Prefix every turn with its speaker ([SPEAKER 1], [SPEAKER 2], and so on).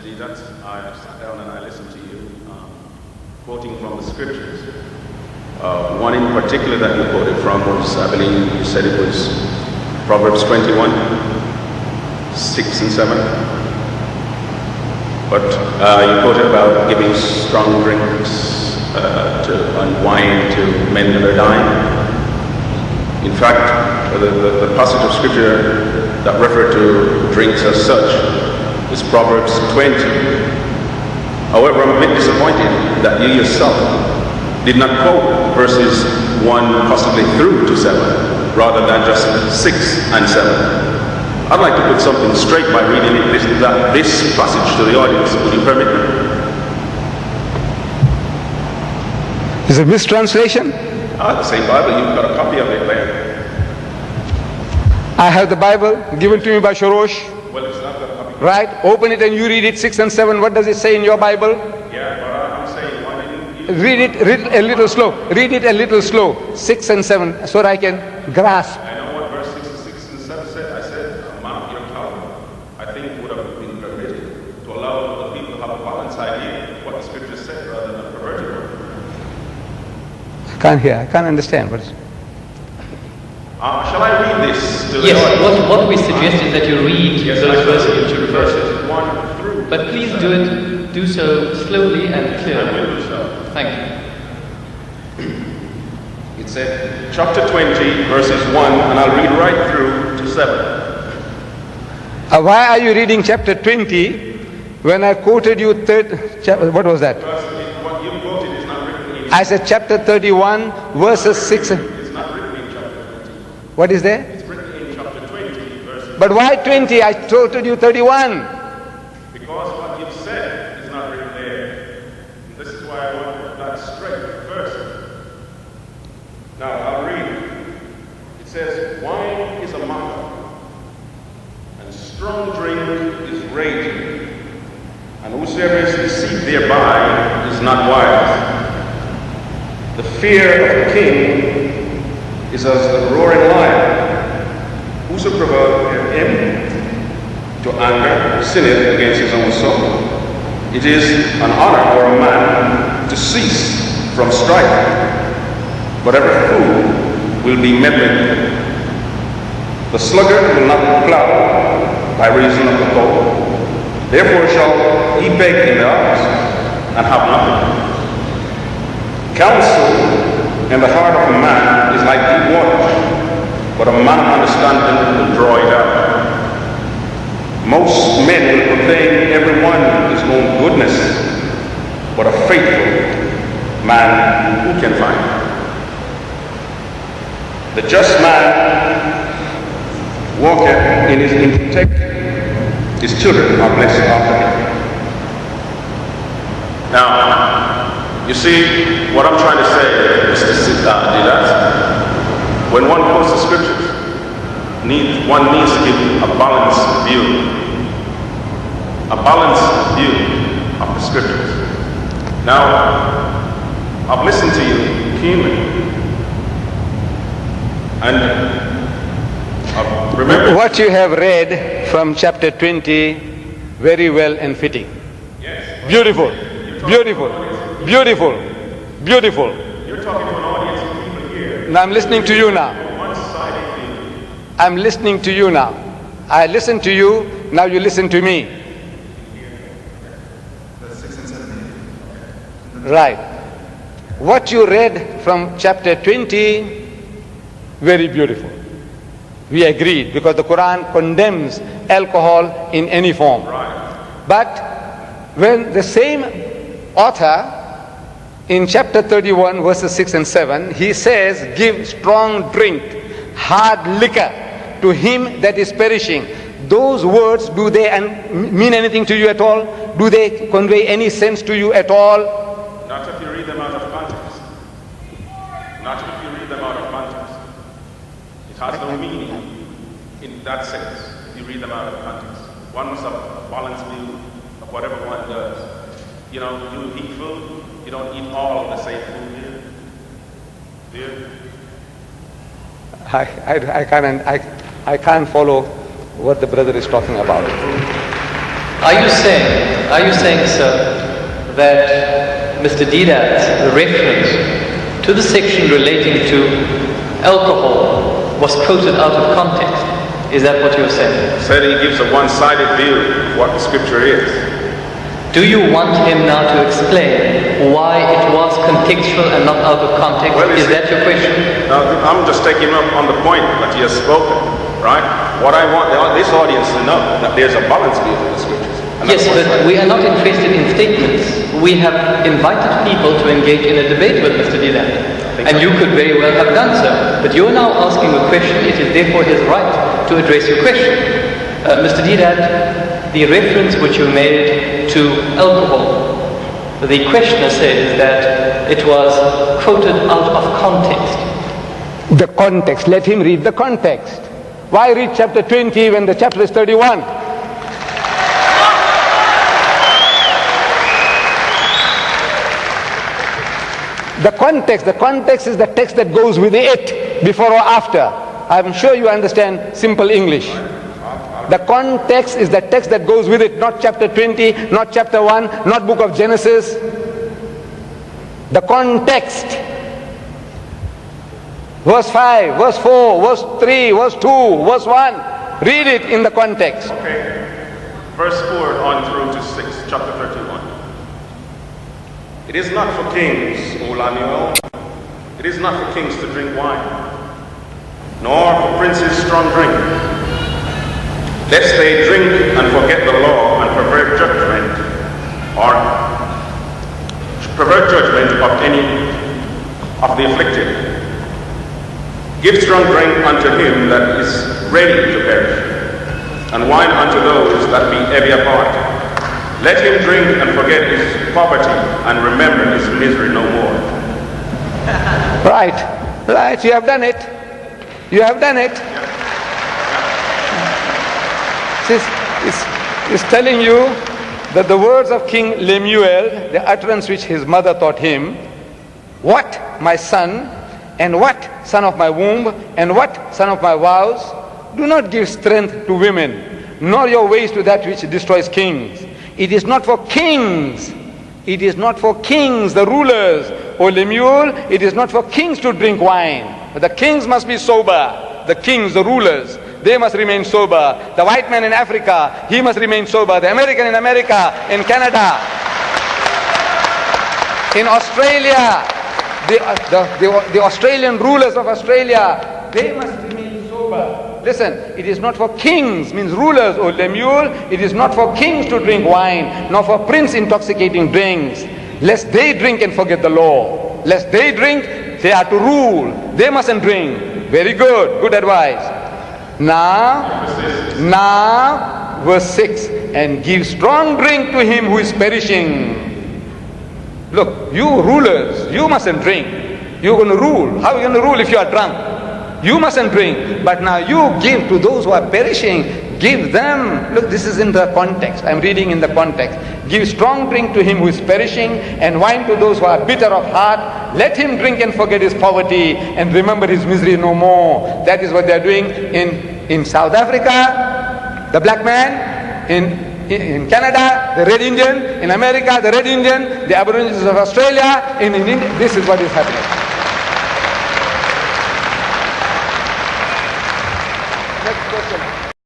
[SPEAKER 1] Deedat, I sat down and I listened to you quoting from the scriptures. One in particular that you quoted from was, I believe you said it was Proverbs 21, 6 and 7. But you quoted about giving strong drinks and wine to men that are dying. In fact, the passage of scripture that refer to drinks as such is Proverbs 20. However, I'm a bit disappointed that you yourself did not quote verses 1 possibly through to 7, rather than just 6 and 7. I'd like to put something straight by reading this passage to the audience. Would you permit me?
[SPEAKER 2] Is it mistranslation?
[SPEAKER 1] The same Bible, you've got a copy of it there.
[SPEAKER 2] I have the Bible given to me by Shorosh.
[SPEAKER 1] Well, it's not got a copy.
[SPEAKER 2] Right? Open it and you read it, 6 and 7. What does it say in your Bible?
[SPEAKER 1] Yeah, but I'm saying, why didn't you...
[SPEAKER 2] Read it a little slow. Read it a little slow. 6 and 7, so that I can grasp.
[SPEAKER 1] I know what verse 6 and 7 said. I said, Mount your tongue, I think would have been permitted to allow the people to have a balanced idea of what the scripture said rather than perverted it.
[SPEAKER 2] Can't hear. I can't understand. What is
[SPEAKER 1] shall I read this to the
[SPEAKER 3] Yes,
[SPEAKER 1] audience?
[SPEAKER 3] what we suggest is that you read those verses which you refer to.
[SPEAKER 1] Verses 1 through.
[SPEAKER 3] But please do so slowly and
[SPEAKER 1] I
[SPEAKER 3] clearly.
[SPEAKER 1] will do so.
[SPEAKER 3] Thank you.
[SPEAKER 1] It said, chapter 20, verses 1, and I'll read right through to 7.
[SPEAKER 2] why are you reading chapter 20 when I quoted you what was that?
[SPEAKER 1] Because what you quoted is not written in...
[SPEAKER 2] I said chapter 31 verses 6.
[SPEAKER 1] It's not written in chapter 20.
[SPEAKER 2] What is there?
[SPEAKER 1] It's written in chapter 20, verses...
[SPEAKER 2] But why 20? I quoted you 31.
[SPEAKER 1] Because what you've said is not written there. And this is why I want to put that straight first. Now, I'll read. It says, wine is a mocker, and strong drink is raging, and whosoever is deceived thereby is not wise. The fear of the king is as the roaring lion. Whoso provoketh him to anger sinneth against his own soul. It is an honor for a man to cease from strife, but every fool will be meddling. The sluggard will not plow by reason of the cold. Therefore shall he beg in the house and have nothing. Counsel in the heart of a man is like deep water, but a man of understanding will draw it out. Most men will proclaim every one his own goodness, but a faithful man who can find? The just man walketh in his integrity, his children are blessed after him. Now, you see, what I'm trying to say is to sit down and do that. When one quotes the scriptures, one needs to give a balanced view. A balanced view of the scriptures. Now, I've listened to you keenly. And remember
[SPEAKER 2] what you have read from chapter 20, very well and fitting.
[SPEAKER 1] Yes.
[SPEAKER 2] Beautiful, beautiful, beautiful, beautiful.
[SPEAKER 1] You're talking to an audience of people here.
[SPEAKER 2] Now I'm listening to you now.
[SPEAKER 1] One-sided view.
[SPEAKER 2] I'm listening to you now. I listen to you, now you listen to me. Right. What you read from chapter 20, very beautiful. We agreed because the Quran condemns alcohol in any form.
[SPEAKER 1] Right.
[SPEAKER 2] But when the same author in chapter 31 verses 6 and 7, he says, give strong drink, hard liquor to him that is perishing. Those words, do they mean anything to you at all? Do they convey any sense to you at all?
[SPEAKER 1] Not if you read them out of context. Not if you read them out of context. It has no meaning in that sense if you read them out of context. One must have a balanced view of whatever one does. You know, you eat food, you don't eat all of the same food here. Do you?
[SPEAKER 2] I can't follow what the brother is talking about.
[SPEAKER 3] Are you saying, sir, that Mr. Deedat's reference to the section relating to alcohol was quoted out of context? Is that what you're saying?
[SPEAKER 1] Said he gives a one-sided view of what the scripture is.
[SPEAKER 3] Do you want him now to explain why it was contextual and not out of context?
[SPEAKER 1] Well,
[SPEAKER 3] is that your question?
[SPEAKER 1] No, I'm just taking him up on the point that he has spoken, right? What I want this audience to know that there's a balanced view of the scriptures.
[SPEAKER 3] Yes, but we are not interested in statements. We have invited people to engage in a debate with Mr. Deedat. And you could very well have done so. But you're now asking a question. It is therefore his right to address your question. Mr. Deedat, the reference which you made to alcohol, the questioner says that it was quoted out of context.
[SPEAKER 2] The context, let him read the context. Why read chapter 20 when the chapter is 31? The context is the text that goes with it, before or after. I'm sure you understand simple English. The context is the text that goes with it, not chapter 20, not chapter 1, not book of Genesis. The context. Verse 5, verse 4, verse 3, verse 2, verse 1. Read it in the context.
[SPEAKER 1] Okay. Verse 4 on through to 6, chapter 31. It is not for kings, O Lemuel. It is not for kings to drink wine, nor for princes strong drink, lest they drink and forget the law and pervert judgment, or pervert judgment of any of the afflicted. Give strong drink unto him that is ready to perish, and wine unto those that be heavy of heart. Let him drink and forget his poverty and remember his misery no more.
[SPEAKER 2] Right, you have done it. You have done it. It's telling you that the words of King Lemuel, the utterance which his mother taught him, what, my son, and what, son of my womb, and what, son of my vows, do not give strength to women, nor your ways to that which destroys kings. It is not for kings. It is not for kings, the rulers, O Lemuel. It is not for kings to drink wine. But the kings must be sober. The kings, the rulers, they must remain sober. The white man in Africa, he must remain sober. The American in America, in Canada, in Australia, the Australian rulers of Australia, they must remain sober. Listen, it is not for kings, means rulers, O Lemuel. It is not for kings to drink wine, nor for prince intoxicating drinks, lest they drink and forget the law. Lest they drink, they are to rule. They mustn't drink. Very good, good advice. Now, verse 6, and give strong drink to him who is perishing. Look, you rulers, you mustn't drink. You're going to rule. How are you going to rule if you are drunk? You mustn't drink, but now you give to those who are perishing. Give them. Look, this is in the context. I'm reading in the context. Give strong drink to him who is perishing, and wine to those who are bitter of heart. Let him drink and forget his poverty, and remember his misery no more. That is what they are doing in South Africa, the black man, in Canada, the red Indian, in America, the red Indian, the Aborigines of Australia, in India. This is what is happening. Next question.